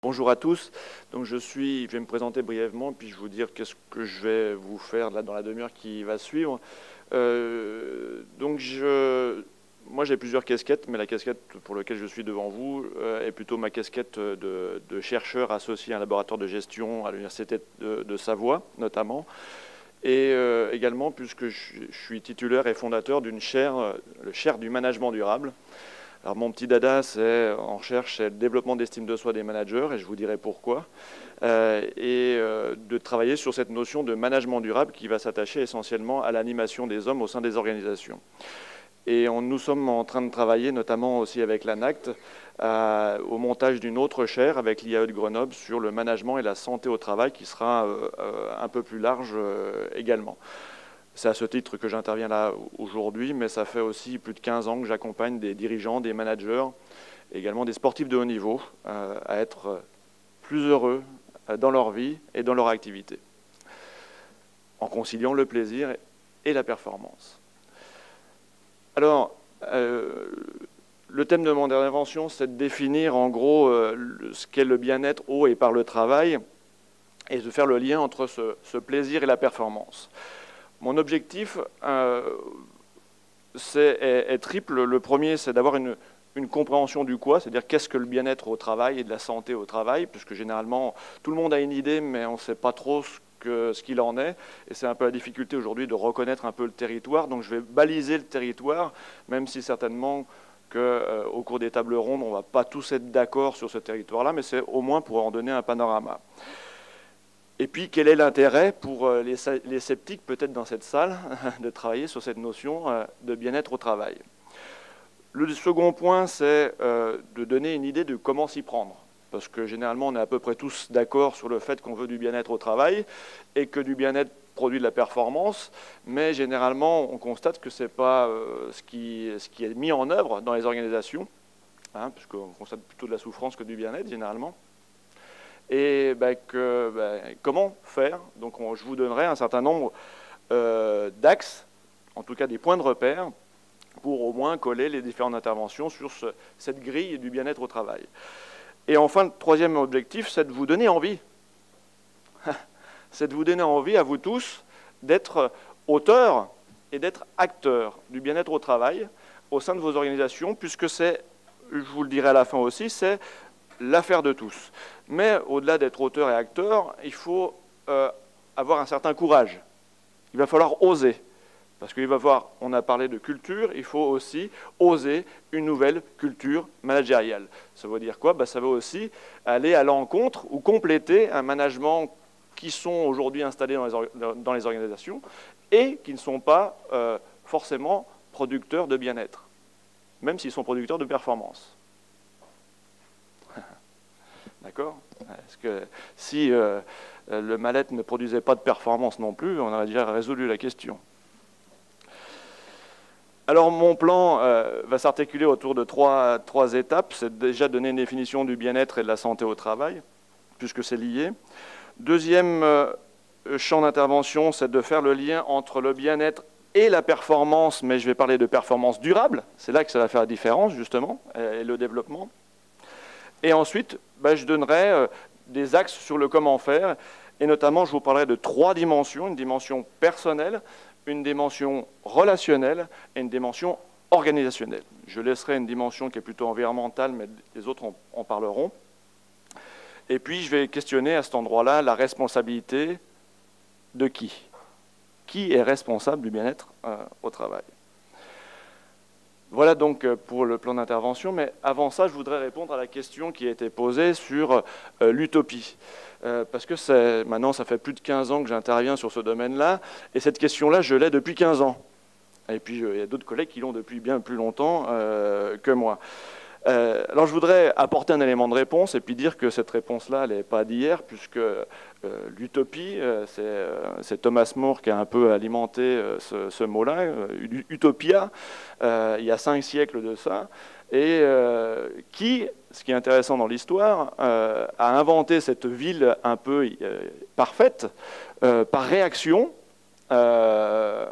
Bonjour à tous. Donc je vais me présenter brièvement, puis je vais vous dire qu'est-ce que je vais vous faire là, dans la demi-heure qui va suivre. Moi j'ai plusieurs casquettes, mais la casquette pour laquelle je suis devant vous est plutôt ma casquette de chercheur associé à un laboratoire de gestion à l'université de Savoie notamment. Et également puisque je suis titulaire et fondateur d'une chaire, le chaire du management durable. Alors mon petit dada, en recherche, c'est le développement d'estime de soi des managers, et je vous dirai pourquoi, de travailler sur cette notion de management durable qui va s'attacher essentiellement à l'animation des hommes au sein des organisations. Et nous sommes en train de travailler, notamment aussi avec l'ANACT, au montage d'une autre chaire avec l'IAE de Grenoble sur le management et la santé au travail, qui sera un peu plus large également. C'est à ce titre que j'interviens là aujourd'hui, mais ça fait aussi plus de 15 ans que j'accompagne des dirigeants, des managers, et également des sportifs de haut niveau à être plus heureux dans leur vie et dans leur activité, en conciliant le plaisir et la performance. Alors, le thème de mon intervention, c'est de définir en gros ce qu'est le bien-être au et par le travail, et de faire le lien entre ce plaisir et la performance. Mon objectif est triple. Le premier, c'est d'avoir une compréhension du quoi, c'est-à-dire qu'est-ce que le bien-être au travail et de la santé au travail, puisque généralement, tout le monde a une idée, mais on ne sait pas trop ce qu'il en est. Et c'est un peu la difficulté aujourd'hui de reconnaître un peu le territoire. Donc je vais baliser le territoire, même si certainement qu'au cours des tables rondes, on ne va pas tous être d'accord sur ce territoire-là, mais c'est au moins pour en donner un panorama. Et puis, quel est l'intérêt pour les sceptiques, peut-être dans cette salle, de travailler sur cette notion de bien-être au travail? Le second point, c'est de donner une idée de comment s'y prendre. Parce que généralement, on est à peu près tous d'accord sur le fait qu'on veut du bien-être au travail et que du bien-être produit de la performance. Mais généralement, on constate que ce n'est pas ce qui est mis en œuvre dans les organisations, puisqu'on constate plutôt de la souffrance que du bien-être, généralement. Et comment faire? Donc je vous donnerai un certain nombre d'axes, en tout cas des points de repère, pour au moins coller les différentes interventions sur cette grille du bien-être au travail. Et enfin, le troisième objectif, c'est de vous donner envie. C'est de vous donner envie à vous tous d'être auteurs et d'être acteurs du bien-être au travail au sein de vos organisations, puisque c'est, je vous le dirai à la fin aussi, c'est l'affaire de tous. Mais au-delà d'être auteur et acteur, il faut avoir un certain courage. Il va falloir oser. Parce qu'il va falloir, on a parlé de culture, il faut aussi oser une nouvelle culture managériale. Ça veut dire quoi? Ça veut aussi aller à l'encontre ou compléter un management qui sont aujourd'hui installés dans les organisations et qui ne sont pas forcément producteurs de bien-être, même s'ils sont producteurs de performance. D'accord? Parce que si le mal-être ne produisait pas de performance non plus, on aurait déjà résolu la question. Alors mon plan va s'articuler autour de trois étapes. C'est déjà donner une définition du bien-être et de la santé au travail, puisque c'est lié. Deuxième champ d'intervention, c'est de faire le lien entre le bien-être et la performance, mais je vais parler de performance durable. C'est là que ça va faire la différence, justement, et le développement. Et ensuite, je donnerai des axes sur le comment faire, et notamment je vous parlerai de trois dimensions, une dimension personnelle, une dimension relationnelle et une dimension organisationnelle. Je laisserai une dimension qui est plutôt environnementale, mais les autres en parleront. Et puis je vais questionner à cet endroit-là la responsabilité de qui? Qui est responsable du bien-être au travail? Voilà donc pour le plan d'intervention, mais avant ça, je voudrais répondre à la question qui a été posée sur l'utopie. Parce que maintenant, ça fait plus de 15 ans que j'interviens sur ce domaine-là, et cette question-là, je l'ai depuis 15 ans. Et puis, il y a d'autres collègues qui l'ont depuis bien plus longtemps que moi. Alors, je voudrais apporter un élément de réponse et puis dire que cette réponse-là, elle n'est pas d'hier, puisque l'utopie, c'est Thomas More qui a un peu alimenté ce mot-là, utopia, il y a 5 siècles de ça, et qui, ce qui est intéressant dans l'histoire, a inventé cette ville un peu parfaite par réaction à,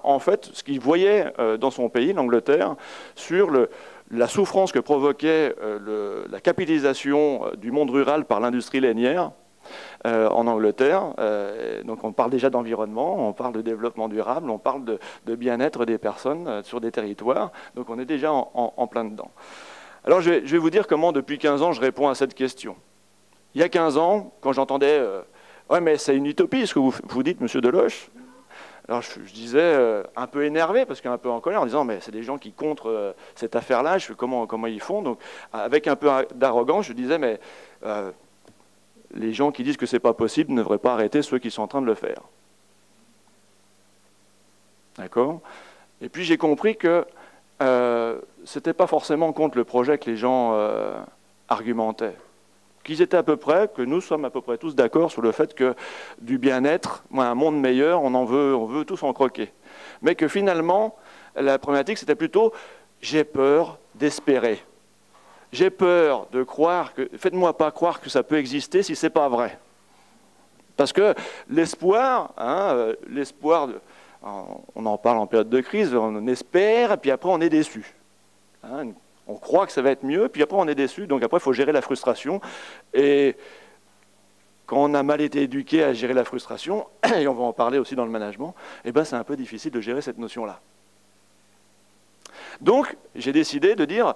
en fait, ce qu'il voyait dans son pays, l'Angleterre, sur la souffrance que provoquait la capitalisation du monde rural par l'industrie lainière en Angleterre. Donc on parle déjà d'environnement, on parle de développement durable, on parle de bien-être des personnes sur des territoires. Donc on est déjà en plein dedans. Alors je vais vous dire comment depuis 15 ans je réponds à cette question. Il y a 15 ans, quand j'entendais ouais, mais c'est une utopie ce que vous dites, monsieur Deloche. Alors je disais, un peu énervé, parce qu'un peu en colère, en disant, mais c'est des gens qui contre cette affaire-là, comment ils font. Donc, avec un peu d'arrogance, je disais, mais les gens qui disent que c'est pas possible ne devraient pas arrêter ceux qui sont en train de le faire. D'accord? Et puis j'ai compris que c'était pas forcément contre le projet que les gens argumentaient. Qu'ils étaient à peu près, que nous sommes à peu près tous d'accord sur le fait que du bien-être, un monde meilleur, on veut tous en croquer. Mais que finalement, la problématique, c'était plutôt « j'ai peur d'espérer ». J'ai peur de croire que... Faites-moi pas croire que ça peut exister si c'est pas vrai. Parce que l'espoir, l'espoir, on en parle en période de crise, on espère, et puis après on est déçu. On croit que ça va être mieux, puis après on est déçu, donc après il faut gérer la frustration. Et quand on a mal été éduqué à gérer la frustration, et on va en parler aussi dans le management, eh ben c'est un peu difficile de gérer cette notion-là. Donc j'ai décidé de dire,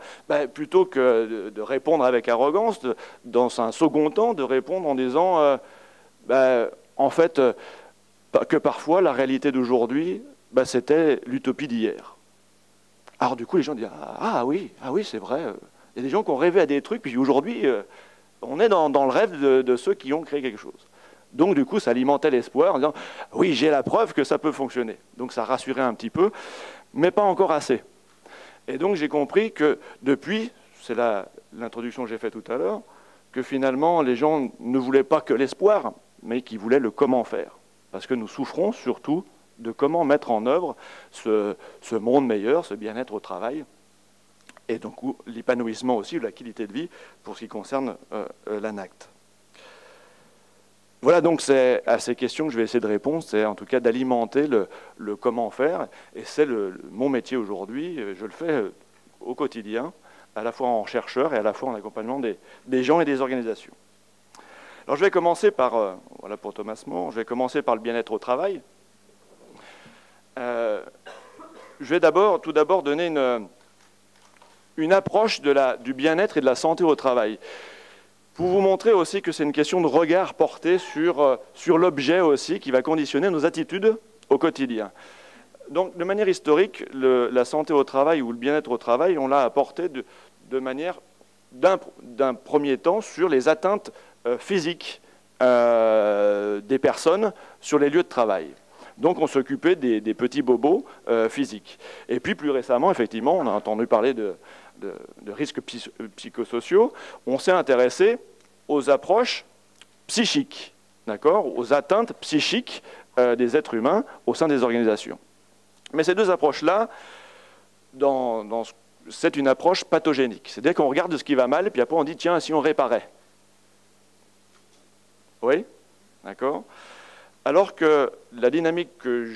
plutôt que de répondre avec arrogance, dans un second temps, de répondre en disant, en fait, que parfois la réalité d'aujourd'hui, c'était l'utopie d'hier. Alors du coup, les gens disent « Ah oui, c'est vrai, il y a des gens qui ont rêvé à des trucs, puis aujourd'hui, on est dans le rêve de ceux qui ont créé quelque chose. » Donc du coup, ça alimentait l'espoir en disant « Oui, j'ai la preuve que ça peut fonctionner. » Donc ça rassurait un petit peu, mais pas encore assez. Et donc j'ai compris que depuis, c'est l'introduction que j'ai faite tout à l'heure, que finalement, les gens ne voulaient pas que l'espoir, mais qu'ils voulaient le comment faire. Parce que nous souffrons surtout de comment mettre en œuvre ce monde meilleur, ce bien-être au travail, et donc l'épanouissement aussi de la qualité de vie pour ce qui concerne l'ANACT. Voilà, donc c'est à ces questions que je vais essayer de répondre, c'est en tout cas d'alimenter le comment faire, et c'est mon métier aujourd'hui, je le fais au quotidien, à la fois en chercheur et à la fois en accompagnement des gens et des organisations. Alors je vais commencer par, voilà pour Thomas More, je vais commencer par le bien-être au travail. Je vais tout d'abord donner une approche du bien-être et de la santé au travail. Pour vous montrer aussi que c'est une question de regard porté sur l'objet aussi qui va conditionner nos attitudes au quotidien. Donc de manière historique, la santé au travail ou le bien-être au travail, on l'a apporté de manière d'un premier temps sur les atteintes physiques des personnes sur les lieux de travail. Donc on s'occupait des petits bobos physiques. Et puis plus récemment, effectivement, on a entendu parler de risques psychosociaux. On s'est intéressé aux approches psychiques, d'accord, aux atteintes psychiques des êtres humains au sein des organisations. Mais ces deux approches-là, c'est une approche pathogénique. C'est-à-dire qu'on regarde ce qui va mal, puis après on dit, tiens, si on réparait. Oui, d'accord. Alors que la dynamique que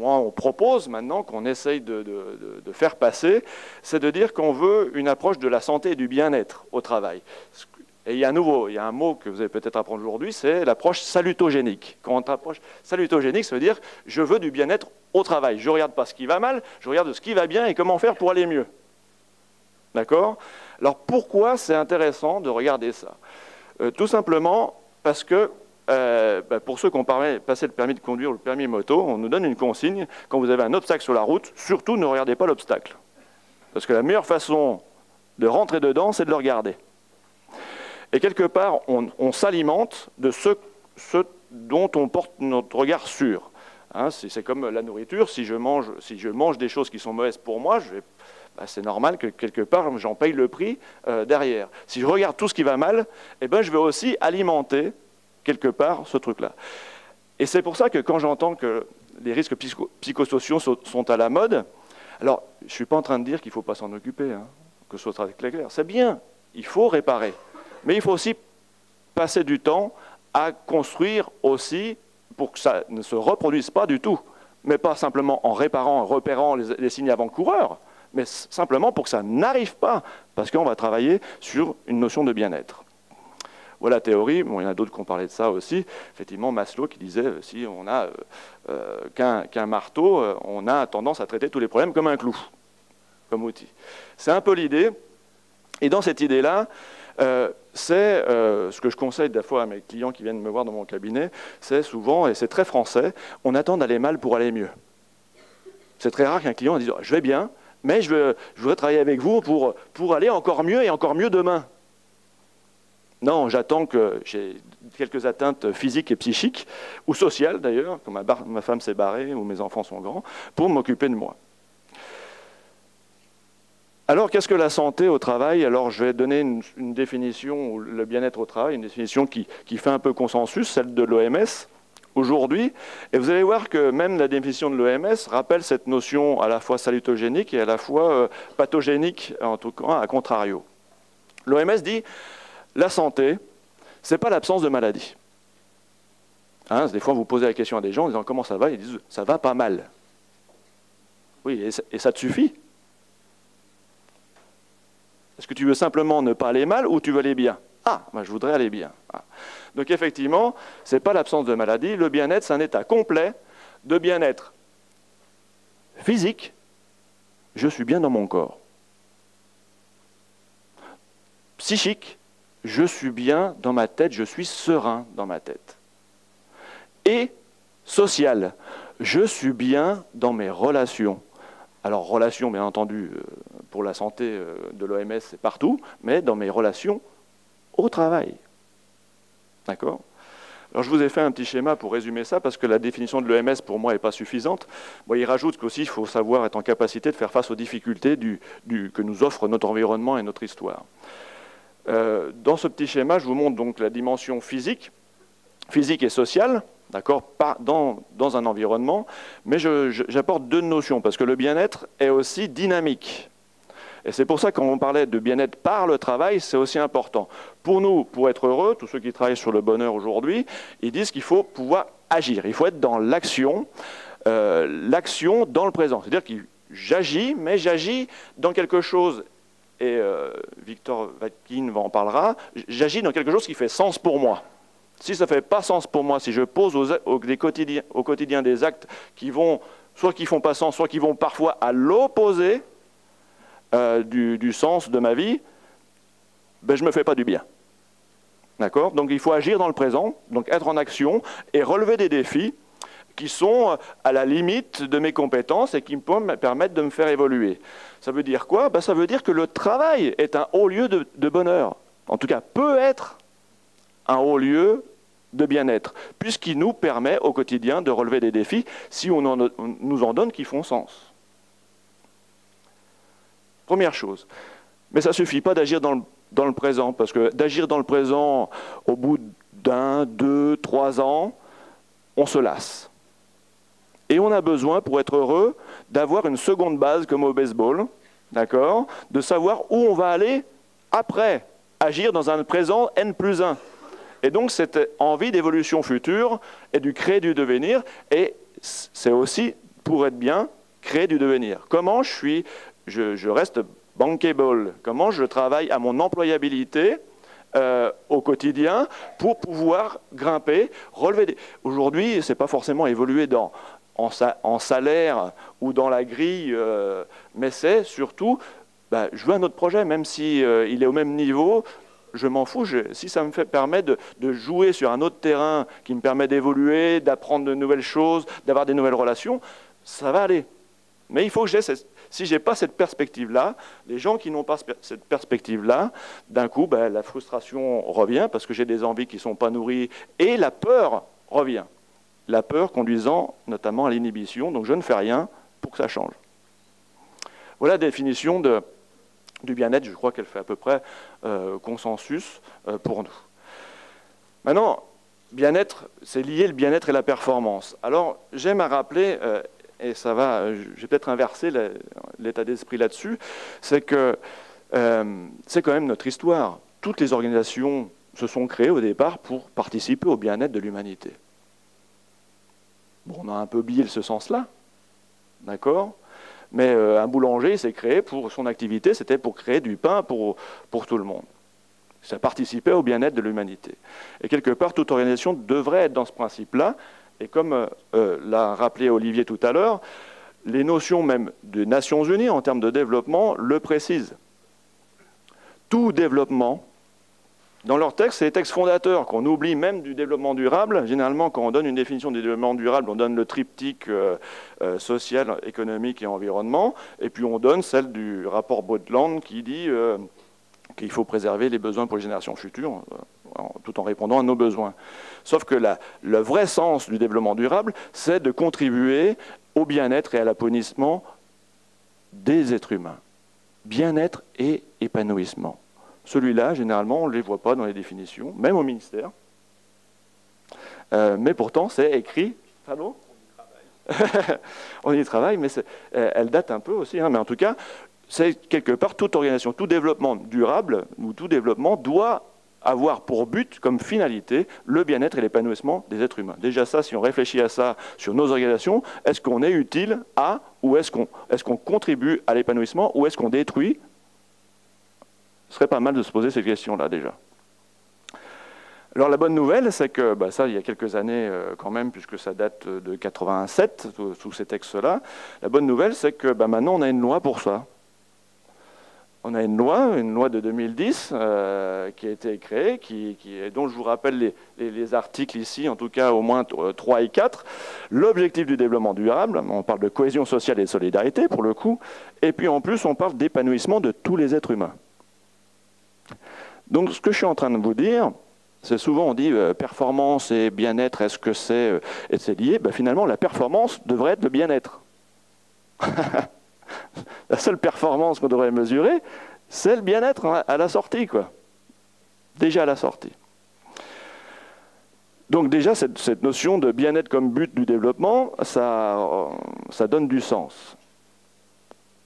on propose maintenant, qu'on essaye de faire passer, c'est de dire qu'on veut une approche de la santé et du bien-être au travail. Et il y a un mot que vous allez peut-être apprendre aujourd'hui, c'est l'approche salutogénique. Quand on approche salutogénique, ça veut dire je veux du bien-être au travail. Je ne regarde pas ce qui va mal, je regarde ce qui va bien et comment faire pour aller mieux. D'accord? Alors pourquoi c'est intéressant de regarder ça? Tout simplement parce que pour ceux qui ont passé le permis de conduire ou le permis moto, on nous donne une consigne, quand vous avez un obstacle sur la route, surtout ne regardez pas l'obstacle. Parce que la meilleure façon de rentrer dedans, c'est de le regarder. Et quelque part, on s'alimente de ce dont on porte notre regard sur. C'est comme la nourriture, si je mange des choses qui sont mauvaises pour moi, c'est normal que quelque part, j'en paye le prix derrière. Si je regarde tout ce qui va mal, je vais aussi alimenter quelque part ce truc-là. Et c'est pour ça que quand j'entends que les risques psychosociaux sont à la mode, alors je ne suis pas en train de dire qu'il ne faut pas s'en occuper, que ce soit très clair. C'est bien, il faut réparer. Mais il faut aussi passer du temps à construire aussi pour que ça ne se reproduise pas du tout. Mais pas simplement en repérant les signes avant-coureurs, mais simplement pour que ça n'arrive pas, parce qu'on va travailler sur une notion de bien-être. Voilà la théorie. Bon, il y en a d'autres qui ont parlé de ça aussi. Effectivement, Maslow qui disait, si on n'a qu'un marteau, on a tendance à traiter tous les problèmes comme un clou, comme outil. C'est un peu l'idée. Et dans cette idée-là, c'est ce que je conseille des fois à mes clients qui viennent me voir dans mon cabinet, c'est souvent, et c'est très français, on attend d'aller mal pour aller mieux. C'est très rare qu'un client dise « je vais bien, mais je voudrais travailler avec vous pour aller encore mieux et encore mieux demain ». Non, j'attends que j'ai quelques atteintes physiques et psychiques, ou sociales d'ailleurs, quand ma femme s'est barrée ou mes enfants sont grands, pour m'occuper de moi. Alors, qu'est-ce que la santé au travail? Alors, je vais donner une définition, le bien-être au travail, une définition qui fait un peu consensus, celle de l'OMS aujourd'hui. Et vous allez voir que même la définition de l'OMS rappelle cette notion à la fois salutogénique et à la fois pathogénique, en tout cas, à contrario. L'OMS dit la santé, ce n'est pas l'absence de maladie. Hein, des fois, vous posez la question à des gens en disant comment ça va, ils disent ça va pas mal. Oui, et ça te suffit? Est-ce que tu veux simplement ne pas aller mal ou tu veux aller bien? Ah, ben, je voudrais aller bien. Ah. Donc effectivement, ce n'est pas l'absence de maladie. Le bien-être, c'est un état complet de bien-être physique. Je suis bien dans mon corps. Psychique. Je suis bien dans ma tête, je suis serein dans ma tête. Et social, je suis bien dans mes relations. Alors, relations, bien entendu, pour la santé de l'OMS, c'est partout, mais dans mes relations au travail. D'accord? Alors, je vous ai fait un petit schéma pour résumer ça, parce que la définition de l'OMS, pour moi, n'est pas suffisante. Bon, il rajoute qu'aussi, il faut savoir être en capacité de faire face aux difficultés que nous offre notre environnement et notre histoire. Dans ce petit schéma, je vous montre donc la dimension physique et sociale, d'accord, dans un environnement, mais j'apporte deux notions, parce que le bien-être est aussi dynamique. Et c'est pour ça que quand on parlait de bien-être par le travail, c'est aussi important. Pour nous, pour être heureux, tous ceux qui travaillent sur le bonheur aujourd'hui, ils disent qu'il faut pouvoir agir, il faut être dans l'action dans le présent. C'est-à-dire que j'agis, mais j'agis dans quelque chose, et Victor Vatkin en parlera, j'agis dans quelque chose qui fait sens pour moi. Si ça ne fait pas sens pour moi, si je pose au quotidien des actes qui vont, soit qui ne font pas sens, soit qui vont parfois à l'opposé du sens de ma vie, ben je ne me fais pas du bien. D'accord? Donc il faut agir dans le présent, donc être en action et relever des défis qui sont à la limite de mes compétences et qui me permettent de me faire évoluer. Ça veut dire quoi? Ben, ça veut dire que le travail est un haut lieu de bonheur. En tout cas, peut être un haut lieu de bien-être, puisqu'il nous permet au quotidien de relever des défis si on nous en donne qui font sens. Première chose. Mais ça ne suffit pas d'agir dans le présent, parce que d'agir dans le présent, au bout d'1, 2, 3 ans, on se lasse. Et on a besoin, pour être heureux, d'avoir une seconde base comme au baseball, d'accord, de savoir où on va aller après, agir dans un présent N+1. Et donc cette envie d'évolution future et du créer du devenir, et c'est aussi, pour être bien, créer du devenir. Comment je reste bankable, comment je travaille à mon employabilité au quotidien pour pouvoir grimper, relever des... Aujourd'hui, ce n'est pas forcément évoluer en salaire ou dans la grille, mais c'est surtout, je veux un autre projet, même si il est au même niveau, je m'en fous. Si ça me permet de jouer sur un autre terrain qui me permet d'évoluer, d'apprendre de nouvelles choses, d'avoir des nouvelles relations, ça va aller. Mais il faut que si je n'ai pas cette perspective-là, les gens qui n'ont pas cette perspective-là, d'un coup, la frustration revient parce que j'ai des envies qui ne sont pas nourries et la peur revient. La peur conduisant notamment à l'inhibition, donc je ne fais rien pour que ça change. Voilà la définition du bien-être, je crois qu'elle fait à peu près consensus pour nous. Maintenant, bien-être, c'est lié le bien-être et la performance. Alors, j'aime à rappeler, et ça va, je vais peut-être inverser l'état d'esprit là-dessus, c'est que c'est quand même notre histoire. Toutes les organisations se sont créées au départ pour participer au bien-être de l'humanité. Bon, on a un peu oublié ce sens-là, d'accord? Mais un boulanger s'est créé pour son activité, c'était pour créer du pain pour tout le monde. Ça participait au bien-être de l'humanité. Et quelque part, toute organisation devrait être dans ce principe-là. Et comme l'a rappelé Olivier tout à l'heure, les notions même des Nations Unies en termes de développement le précisent. Tout développement, dans leurs textes, c'est les textes fondateurs qu'on oublie même du développement durable. Généralement, quand on donne une définition du développement durable, on donne le triptyque social, économique et environnement, et puis on donne celle du rapport Brundtland qui dit qu'il faut préserver les besoins pour les générations futures, tout en répondant à nos besoins. Sauf que le vrai sens du développement durable, c'est de contribuer au bien-être et à l'épanouissement des êtres humains. Bien-être et épanouissement. Celui-là, généralement, on ne les voit pas dans les définitions, même au ministère. Mais pourtant, c'est écrit. Pardon ? On y travaille, mais elle date un peu aussi. Hein, mais en tout cas, c'est quelque part toute organisation, tout développement durable ou tout développement doit avoir pour but, comme finalité, le bien-être et l'épanouissement des êtres humains. Déjà ça, si on réfléchit à ça sur nos organisations, est-ce qu'on est utile à, ou est-ce qu'on contribue à l'épanouissement, ou est-ce qu'on détruit ? Ce serait pas mal de se poser ces questions-là déjà. Alors la bonne nouvelle, c'est que, ça il y a quelques années quand même, puisque ça date de 87, sous ces textes-là, la bonne nouvelle, c'est que maintenant on a une loi pour ça. On a une loi de 2010 qui a été créée, dont je vous rappelle les articles ici, en tout cas au moins 3 et 4. L'objectif du développement durable, on parle de cohésion sociale et de solidarité pour le coup, et puis en plus on parle d'épanouissement de tous les êtres humains. Donc ce que je suis en train de vous dire, c'est souvent on dit performance et bien-être, est-ce que c'est lié ? Finalement la performance devrait être le bien-être. La seule performance qu'on devrait mesurer, c'est le bien-être à la sortie, quoi. Déjà à la sortie. Donc déjà, cette notion de bien-être comme but du développement, ça donne du sens.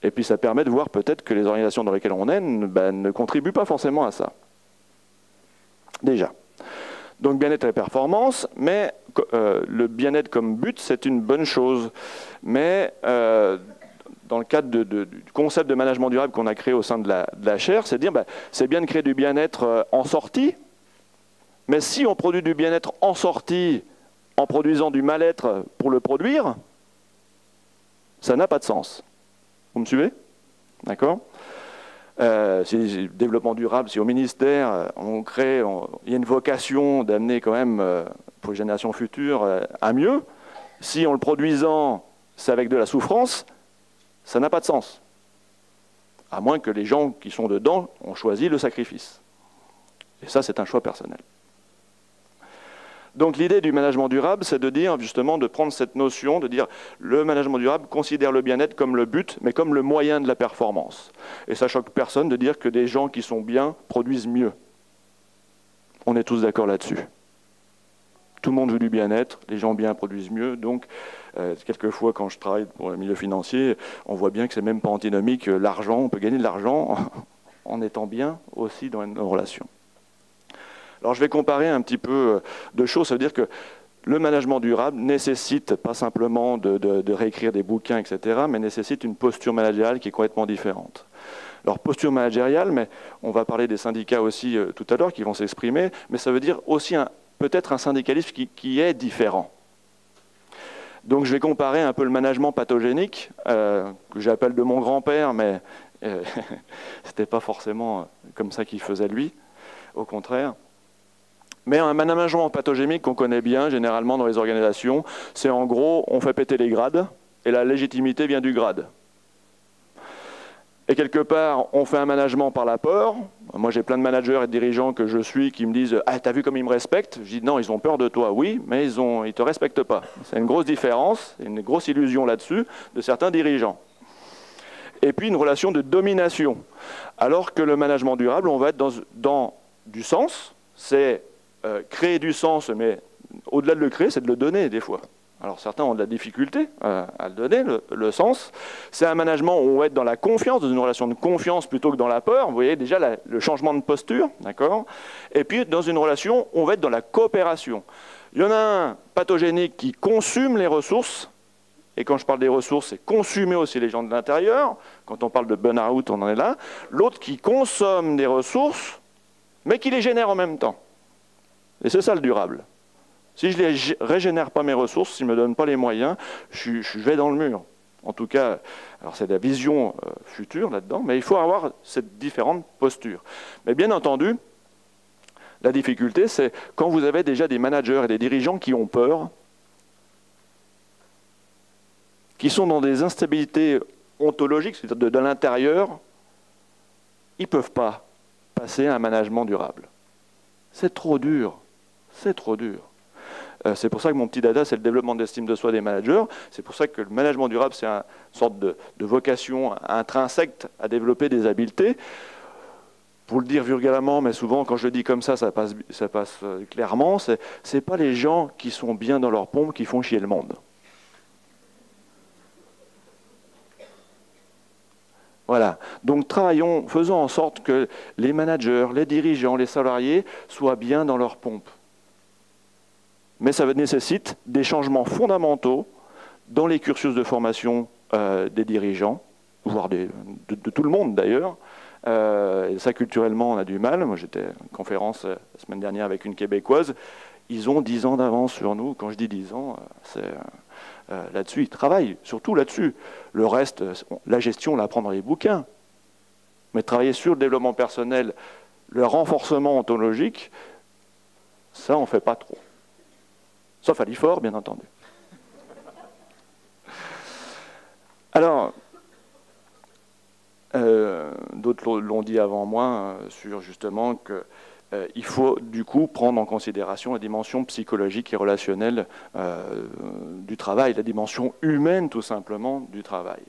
Et puis ça permet de voir peut-être que les organisations dans lesquelles on est ne contribuent pas forcément à ça. Déjà. Donc bien-être et performance, mais le bien-être comme but, c'est une bonne chose. Mais dans le cadre du concept de management durable qu'on a créé au sein de la chaire, c'est de dire c'est bien de créer du bien-être en sortie, mais si on produit du bien-être en sortie en produisant du mal-être pour le produire, ça n'a pas de sens. Vous me suivez ? D'accord ? Si développement durable, si au ministère il y a une vocation d'amener quand même pour les générations futures à mieux, si en le produisant c'est avec de la souffrance, ça n'a pas de sens. À moins que les gens qui sont dedans ont choisi le sacrifice. Et ça, c'est un choix personnel. Donc l'idée du management durable, c'est de dire justement, de prendre cette notion, de dire le management durable considère le bien-être comme le but, mais comme le moyen de la performance. Et ça choque personne de dire que des gens qui sont bien produisent mieux. On est tous d'accord là-dessus. Tout le monde veut du bien-être, les gens bien produisent mieux, donc quelquefois quand je travaille pour le milieu financier, on voit bien que c'est même pas antinomique, l'argent, on peut gagner de l'argent en étant bien aussi dans nos relations. Alors je vais comparer un petit peu de choses, ça veut dire que le management durable nécessite pas simplement de réécrire des bouquins, etc., mais nécessite une posture managériale qui est complètement différente. Alors posture managériale, mais on va parler des syndicats aussi tout à l'heure qui vont s'exprimer, mais ça veut dire aussi peut-être un syndicalisme qui est différent. Donc je vais comparer un peu le management pathogénique, que j'appelle de mon grand-père, mais c'était pas forcément comme ça qu'il faisait lui, au contraire. Mais un management pathogénique qu'on connaît bien, généralement dans les organisations, c'est en gros, on fait péter les grades, et la légitimité vient du grade. Et quelque part, on fait un management par la peur. Moi, j'ai plein de managers et de dirigeants que je suis qui me disent « Ah, t'as vu comme ils me respectent ?» Je dis « Non, ils ont peur de toi, oui, mais ils ne te respectent pas. » C'est une grosse différence, une grosse illusion là-dessus de certains dirigeants. Et puis, une relation de domination. Alors que le management durable, on va être dans du sens. C'est créer du sens, mais au-delà de le créer, c'est de le donner des fois. Alors certains ont de la difficulté à le donner, le sens. C'est un management où on va être dans la confiance, dans une relation de confiance plutôt que dans la peur. Vous voyez déjà le changement de posture, d'accord ? Et puis dans une relation, on va être dans la coopération. Il y en a un pathogénique qui consomme les ressources Et quand je parle des ressources, c'est consommer aussi les gens de l'intérieur. Quand on parle de burn-out, on en est là. L'autre qui consomme des ressources, mais qui les génère en même temps. Et c'est ça le durable. Si je ne régénère pas mes ressources, si je ne me donne pas les moyens, je vais dans le mur. En tout cas, alors c'est la vision future là-dedans, mais il faut avoir cette différente posture. Mais bien entendu, la difficulté, c'est quand vous avez déjà des managers et des dirigeants qui ont peur, qui sont dans des instabilités ontologiques, c'est-à-dire de l'intérieur, ils ne peuvent pas passer à un management durable. C'est trop dur. C'est trop dur. C'est pour ça que mon petit dada, c'est le développement de l'estime de soi des managers. C'est pour ça que le management durable, c'est une sorte de vocation intrinsèque à développer des habiletés. Pour le dire vulgairement, mais souvent quand je le dis comme ça passe clairement, c'est pas les gens qui sont bien dans leur pompe qui font chier le monde. Voilà. Donc travaillons, faisons en sorte que les managers, les dirigeants, les salariés soient bien dans leur pompe. Mais ça nécessite des changements fondamentaux dans les cursus de formation des dirigeants, voire de tout le monde d'ailleurs. Et ça, culturellement, on a du mal. Moi, j'étais à une conférence la semaine dernière avec une Québécoise. Ils ont 10 ans d'avance sur nous. Quand je dis 10 ans, c'est là-dessus. Ils travaillent, surtout là-dessus. Le reste, la gestion, on l'apprend dans les bouquins. Mais travailler sur le développement personnel, le renforcement ontologique, ça, on ne fait pas trop. Sauf à l'IFOR, bien entendu. Alors, d'autres l'ont dit avant moi, sur justement qu'il faut du coup prendre en considération la dimension psychologique et relationnelle du travail, la dimension humaine tout simplement du travail.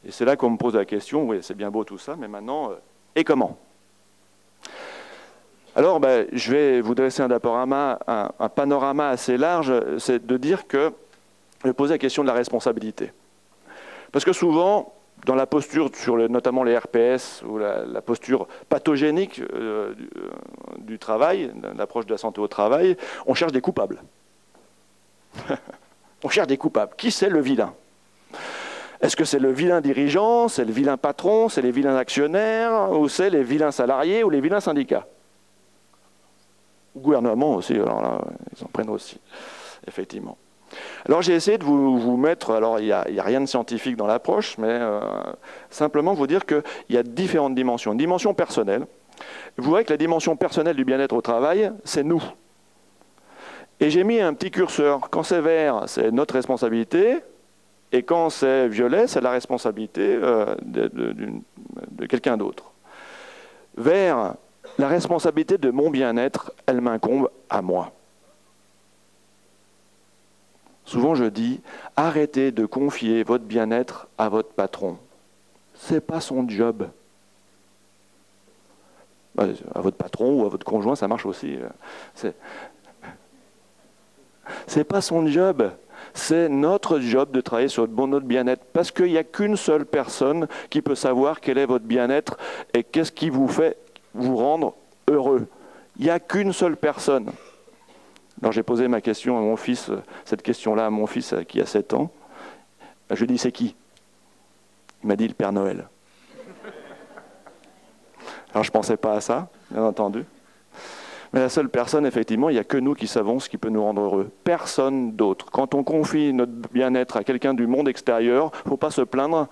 Et c'est là qu'on me pose la question, oui c'est bien beau tout ça, mais maintenant, et comment ? Alors, je vais vous dresser un panorama assez large, c'est de dire que je vais poser la question de la responsabilité. Parce que souvent, dans la posture sur notamment les RPS ou la posture pathogénique du travail, l'approche de la santé au travail, on cherche des coupables. On cherche des coupables. Qui c'est le vilain ? Est-ce que c'est le vilain dirigeant, c'est le vilain patron, c'est les vilains actionnaires, ou c'est les vilains salariés ou les vilains syndicats ? Ou gouvernement aussi, alors là, ils en prennent aussi, effectivement. Alors j'ai essayé de vous mettre, alors il n'y a rien de scientifique dans l'approche, mais simplement vous dire qu'il y a différentes dimensions. Une dimension personnelle, vous voyez que la dimension personnelle du bien-être au travail, c'est nous. Et j'ai mis un petit curseur, quand c'est vert, c'est notre responsabilité, et quand c'est violet, c'est la responsabilité de quelqu'un d'autre. Vert, la responsabilité de mon bien-être, elle m'incombe à moi. Souvent je dis, arrêtez de confier votre bien-être à votre patron. Ce n'est pas son job. À votre patron ou à votre conjoint, ça marche aussi. C'est pas son job. C'est notre job de travailler sur notre bien-être. Parce qu'il n'y a qu'une seule personne qui peut savoir quel est votre bien-être et qu'est-ce qui vous fait vous rendre heureux. Il n'y a qu'une seule personne. Alors j'ai posé ma question à mon fils, cette question-là à mon fils qui a 7 ans. Je lui ai dit, c'est qui ? Il m'a dit, le Père Noël. Alors je ne pensais pas à ça, bien entendu. Mais la seule personne, effectivement, il n'y a que nous qui savons ce qui peut nous rendre heureux. Personne d'autre. Quand on confie notre bien-être à quelqu'un du monde extérieur, il ne faut pas se plaindre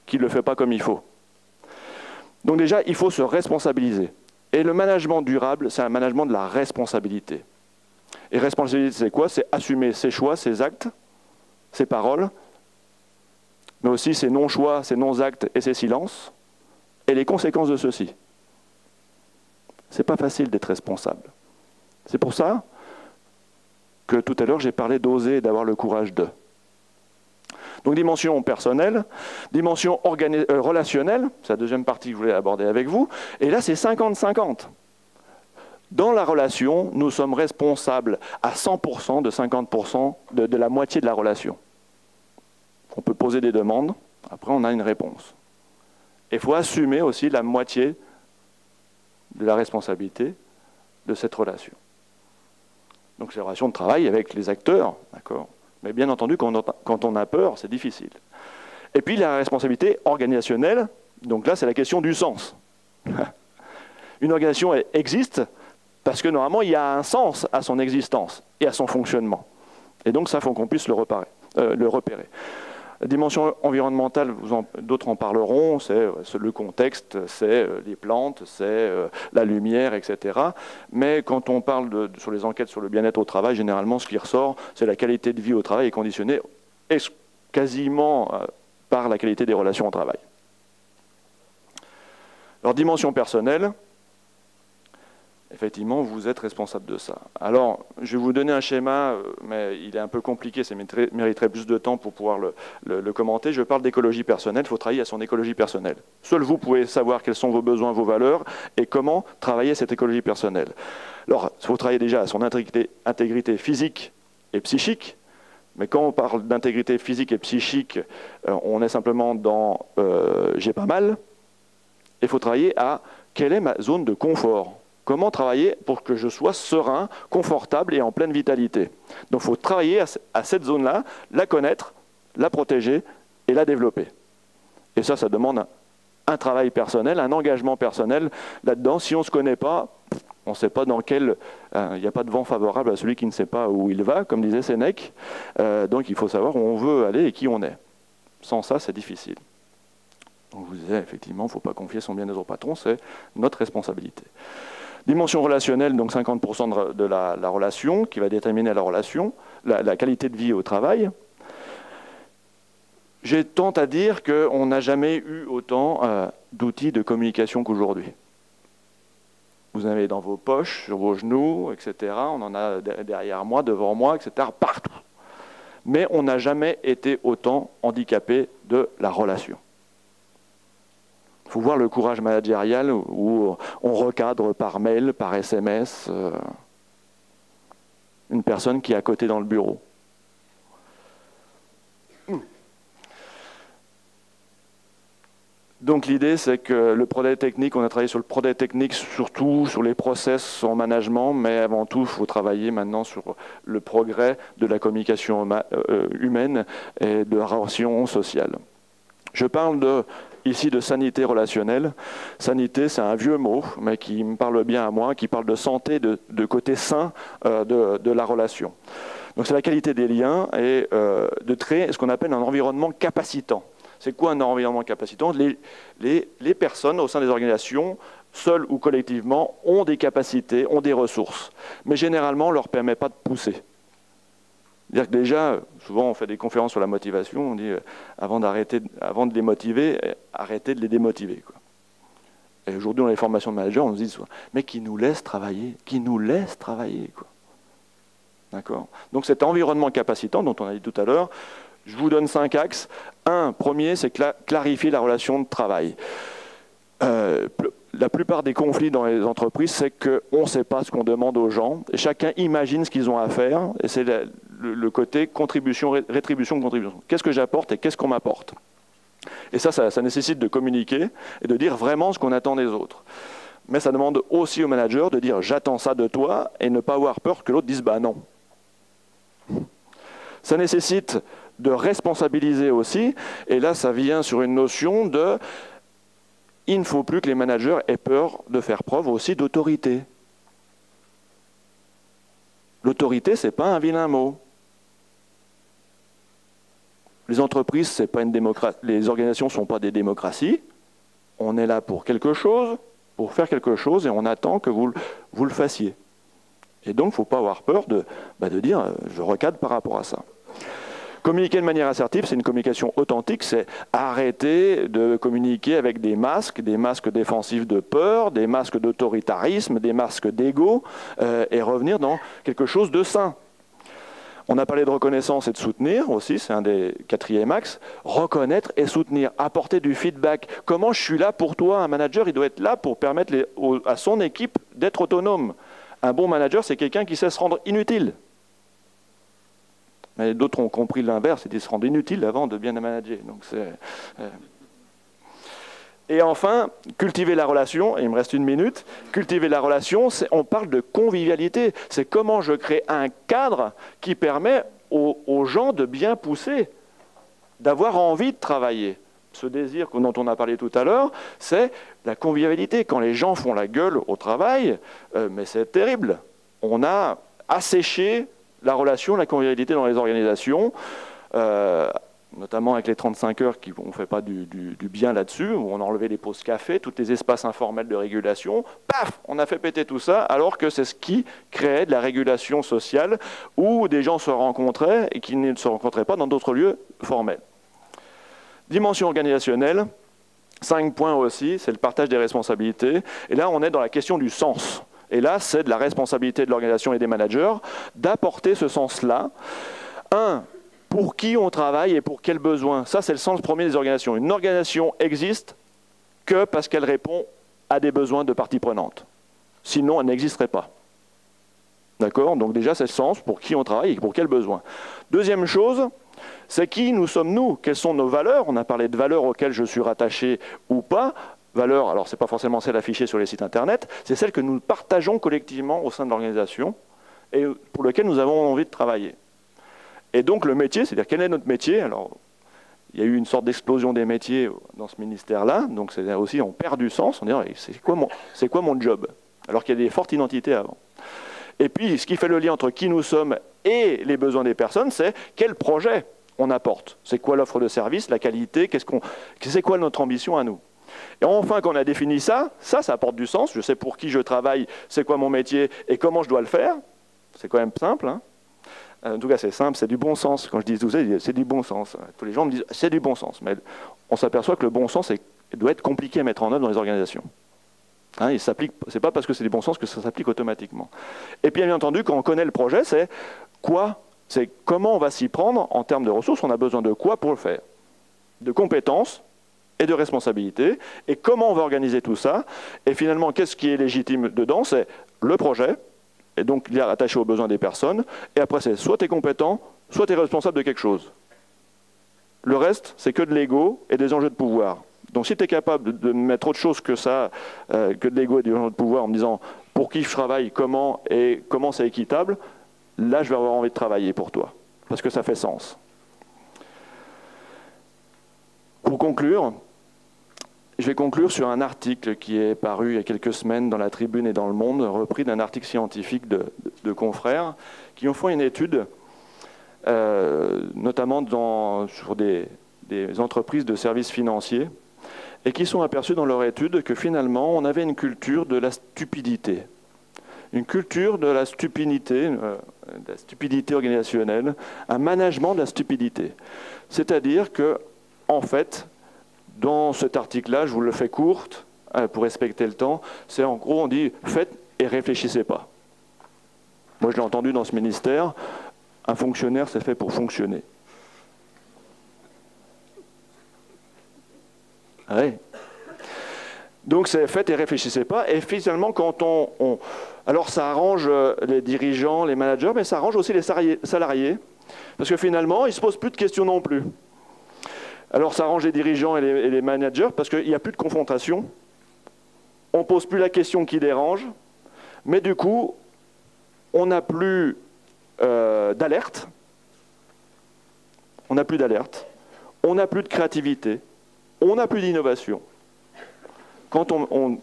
qu'il ne le fait pas comme il faut. Donc déjà, il faut se responsabiliser. Et le management durable, c'est un management de la responsabilité. Et responsabilité, c'est quoi ? C'est assumer ses choix, ses actes, ses paroles, mais aussi ses non-choix, ses non-actes et ses silences, et les conséquences de ceux-ci. C'est pas facile d'être responsable. C'est pour ça que tout à l'heure, j'ai parlé d'oser et d'avoir le courage de. Donc dimension personnelle, dimension relationnelle, c'est la deuxième partie que je voulais aborder avec vous, et là c'est 50-50. Dans la relation, nous sommes responsables à 100% de 50% de la moitié de la relation. On peut poser des demandes, après on a une réponse. Il faut assumer aussi la moitié de la responsabilité de cette relation. Donc c'est la relation de travail avec les acteurs, d'accord ? Mais bien entendu, quand on a peur, c'est difficile. Et puis la responsabilité organisationnelle, donc là c'est la question du sens. Une organisation existe parce que normalement il y a un sens à son existence et à son fonctionnement. Et donc ça, il faut qu'on puisse le repérer. La dimension environnementale, d'autres en parleront, c'est le contexte, c'est les plantes, c'est la lumière, etc. Mais quand on parle sur les enquêtes sur le bien-être au travail, généralement ce qui ressort, c'est la qualité de vie au travail est conditionnée quasiment par la qualité des relations au travail. Alors, dimension personnelle, effectivement, vous êtes responsable de ça. Alors, je vais vous donner un schéma, mais il est un peu compliqué, ça mériterait plus de temps pour pouvoir le commenter. Je parle d'écologie personnelle, il faut travailler à son écologie personnelle. Seul vous pouvez savoir quels sont vos besoins, vos valeurs, et comment travailler cette écologie personnelle. Alors, il faut travailler déjà à son intégrité physique et psychique, mais quand on parle d'intégrité physique et psychique, on est simplement dans « j'ai pas mal », il faut travailler à « quelle est ma zone de confort ?» Comment travailler pour que je sois serein, confortable et en pleine vitalité. Donc il faut travailler à cette zone-là, la connaître, la protéger et la développer. Et ça demande un travail personnel, un engagement personnel là-dedans. Si on ne se connaît pas, on ne sait pas dans quel... Il n'y a pas de vent favorable à celui qui ne sait pas où il va, comme disait Sénèque. Donc il faut savoir où on veut aller et qui on est. Sans ça, c'est difficile. Donc je vous disais, effectivement, il ne faut pas confier son bien-être au patron, c'est notre responsabilité. Dimension relationnelle, donc 50% de la relation, qui va déterminer la relation, la qualité de vie au travail. J'ai tendance à dire qu'on n'a jamais eu autant d'outils de communication qu'aujourd'hui. Vous en avez dans vos poches, sur vos genoux, etc. On en a derrière moi, devant moi, etc. Partout. Mais on n'a jamais été autant handicapé de la relation. Il faut voir le courage managérial où on recadre par mail, par SMS, une personne qui est à côté dans le bureau. Donc l'idée, c'est que le projet technique, on a travaillé sur le projet technique, surtout sur les process en management, mais avant tout, il faut travailler maintenant sur le progrès de la communication humaine et de la relation sociale. Je parle ici de sanité relationnelle. Sanité, c'est un vieux mot, mais qui me parle bien à moi, qui parle de santé, de côté sain de la relation. Donc c'est la qualité des liens et de créer ce qu'on appelle un environnement capacitant. C'est quoi un environnement capacitant? Les personnes au sein des organisations, seules ou collectivement, ont des capacités, ont des ressources. Mais généralement, on ne leur permet pas de pousser. C'est-à-dire que déjà, souvent on fait des conférences sur la motivation, on dit avant de les motiver, arrêtez de les démotiver, quoi. Et aujourd'hui, dans les formations de managers, on se dit, mais qui nous laisse travailler, quoi. D'accord? Donc cet environnement capacitant dont on a dit tout à l'heure, je vous donne 5 axes. Premier, c'est clarifier la relation de travail. La plupart des conflits dans les entreprises, c'est qu'on ne sait pas ce qu'on demande aux gens. Et chacun imagine ce qu'ils ont à faire. Et c'est le côté contribution, rétribution, contribution. Qu'est-ce que j'apporte et qu'est-ce qu'on m'apporte? Et ça nécessite de communiquer et de dire vraiment ce qu'on attend des autres. Mais ça demande aussi au manager de dire « j'attends ça de toi » et ne pas avoir peur que l'autre dise « bah non ». Ça nécessite de responsabiliser aussi. Et là, ça vient sur une notion de... Il ne faut plus que les managers aient peur de faire preuve aussi d'autorité. L'autorité, ce n'est pas un vilain mot. Les entreprises, c'est pas une démocratie. Les organisations ne sont pas des démocraties. On est là pour quelque chose, pour faire quelque chose, et on attend que vous le fassiez. Et donc, il ne faut pas avoir peur de dire « je recadre par rapport à ça ». Communiquer de manière assertive, c'est une communication authentique, c'est arrêter de communiquer avec des masques défensifs de peur, des masques d'autoritarisme, des masques d'ego, et revenir dans quelque chose de sain. On a parlé de reconnaissance et de soutenir aussi, c'est un des 4e axes. Reconnaître et soutenir, apporter du feedback. Comment je suis là pour toi? Un manager, il doit être là pour permettre à son équipe d'être autonome. Un bon manager, c'est quelqu'un qui sait se rendre inutile. Mais d'autres ont compris l'inverse, c'est de se rendre inutile avant de bien manager. Donc Et enfin, cultiver la relation, et il me reste 1 minute, cultiver la relation, on parle de convivialité. C'est comment je crée un cadre qui permet aux gens de bien pousser, d'avoir envie de travailler. Ce désir dont on a parlé tout à l'heure, c'est la convivialité. Quand les gens font la gueule au travail, mais c'est terrible. On a asséché la relation, la convivialité dans les organisations, notamment avec les 35 heures qui ne fait pas du bien là-dessus, où on a enlevé les pauses café, tous les espaces informels de régulation. Paf, on a fait péter tout ça, alors que c'est ce qui créait de la régulation sociale, où des gens se rencontraient et qui ne se rencontraient pas dans d'autres lieux formels. Dimension organisationnelle, 5 points aussi, c'est le partage des responsabilités. Et là, on est dans la question du sens. Et là, c'est de la responsabilité de l'organisation et des managers d'apporter ce sens-là. Pour qui on travaille et pour quels besoins. Ça, c'est le sens premier des organisations. Une organisation existe que parce qu'elle répond à des besoins de parties prenantes. Sinon, elle n'existerait pas. D'accord? Donc déjà, c'est le sens, pour qui on travaille et pour quels besoins. Deuxième chose, c'est qui nous sommes-nous? Quelles sont nos valeurs? On a parlé de valeurs auxquelles je suis rattaché ou pas. Valeurs, alors ce n'est pas forcément celles affichées sur les sites internet, c'est celles que nous partageons collectivement au sein de l'organisation et pour lesquelles nous avons envie de travailler. Et donc le métier, c'est-à-dire quel est notre métier? Alors, il y a eu une sorte d'explosion des métiers dans ce ministère-là, donc c'est aussi, on perd du sens, on dit c'est quoi mon job? Alors qu'il y a des fortes identités avant. Et puis, ce qui fait le lien entre qui nous sommes et les besoins des personnes, c'est quel projet on apporte. C'est quoi l'offre de service, la qualité, c'est quoi notre ambition à nous? Et enfin, quand on a défini ça apporte du sens. Je sais pour qui je travaille, c'est quoi mon métier et comment je dois le faire. C'est quand même simple, hein. En tout cas, c'est simple, c'est du bon sens. Quand je dis tout ça, c'est du bon sens. Tous les gens me disent c'est du bon sens. Mais on s'aperçoit que le bon sens doit être compliqué à mettre en œuvre dans les organisations. Hein, il s'applique, c'est pas parce que c'est du bon sens que ça s'applique automatiquement. Et puis, bien entendu, quand on connaît le projet, c'est quoi? C'est comment on va s'y prendre en termes de ressources. On a besoin de quoi pour le faire? De compétences et de responsabilités. Et comment on va organiser tout ça? Et finalement, qu'est-ce qui est légitime dedans? C'est le projet, et donc il est attaché aux besoins des personnes. Et après, c'est soit tu es compétent, soit tu es responsable de quelque chose. Le reste, c'est que de l'ego et des enjeux de pouvoir. Donc si tu es capable de mettre autre chose que ça, que de l'ego et des enjeux de pouvoir, en me disant pour qui je travaille, comment c'est équitable, là je vais avoir envie de travailler pour toi, parce que ça fait sens. Pour conclure, je vais conclure sur un article qui est paru il y a quelques semaines dans la Tribune et dans Le Monde, repris d'un article scientifique de confrères, qui ont fait une étude, notamment sur des entreprises de services financiers, et qui sont aperçus dans leur étude que finalement, on avait une culture de la stupidité. Une culture de la stupidité organisationnelle, un management de la stupidité. C'est-à-dire que, en fait, dans cet article-là, je vous le fais courte, pour respecter le temps, c'est en gros, on dit « faites et réfléchissez pas ». Moi, je l'ai entendu dans ce ministère, un fonctionnaire, c'est fait pour fonctionner. Ouais. Donc c'est faites et réfléchissez pas. Et finalement, quand alors ça arrange les dirigeants, les managers, mais ça arrange aussi les salariés. Parce que finalement, ils ne se posent plus de questions non plus. Alors ça arrange les dirigeants et les managers parce qu'il n'y a plus de confrontation. On ne pose plus la question qui dérange. Mais du coup, on n'a plus d'alerte. On n'a plus d'alerte. On n'a plus de créativité. On n'a plus d'innovation. Quand on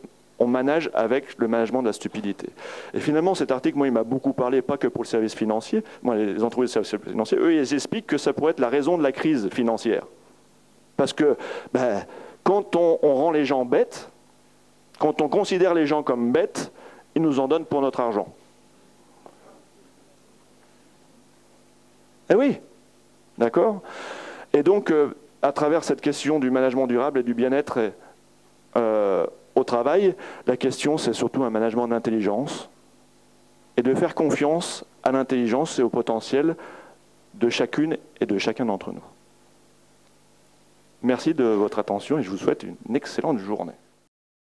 manage avec le management de la stupidité. Et finalement, cet article, moi, il m'a beaucoup parlé, pas que pour le service financier. Moi, les entreprises de services financiers, eux, ils expliquent que ça pourrait être la raison de la crise financière. Parce que quand on rend les gens bêtes, quand on considère les gens comme bêtes, ils nous en donnent pour notre argent. Eh oui, d'accord? Et donc, à travers cette question du management durable et du bien-être au travail, la question, c'est surtout un management d'intelligence et de faire confiance à l'intelligence et au potentiel de chacune et de chacun d'entre nous. Merci de votre attention et je vous souhaite une excellente journée.